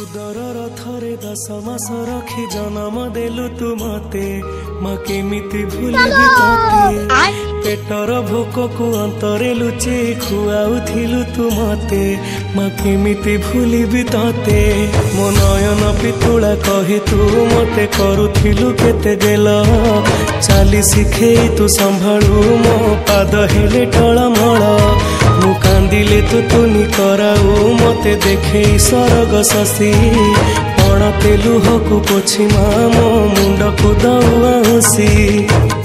उदरर थरे 10 मास रखी जन्म देलु तू मते माँ केमिति भूलिबि तते पेटर भोक को अंतरे लुचे खुआउथिलु तू मते माँ केमिति भूलिबि तते मो नयन पितुला कहि तू मते करुथिलु केते गेल चाली शिखेई तू संभाळु मो पाद हेले टळमळ मु कांदिले तू तुनी कराऊ मते देखे सरग शशि पण तेलु हकु पोछि मो मुंड को दउसी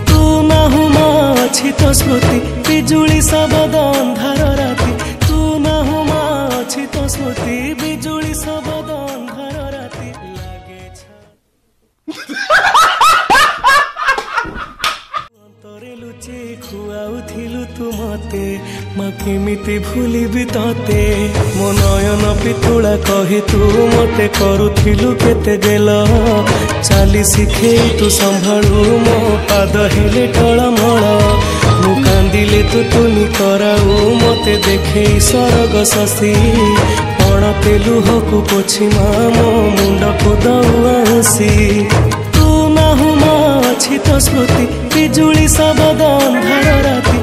तू नाहु मा अछि तो स्मृति बिजुली सबद अंधार राति तू नाहु मा अछि तो स्मृति बिजुली सबद अंधार राति लागे अंतरे लुचे खुआउथिलु तू मते माँ केमिति भूलिबि तते मो नयन पितुला कहि तू मते करुथिलु केते गेल चाली शिखेई तू संभाळु मो पाद हेले टळमळ मु कांदिले तू तुनी कराऊ मते देखे सरग शशि पण तेलु हकु पोछि मो मुंड को दउसी तू नाहु मा अछि तो स्मृति बिजुली सबद अंधार राति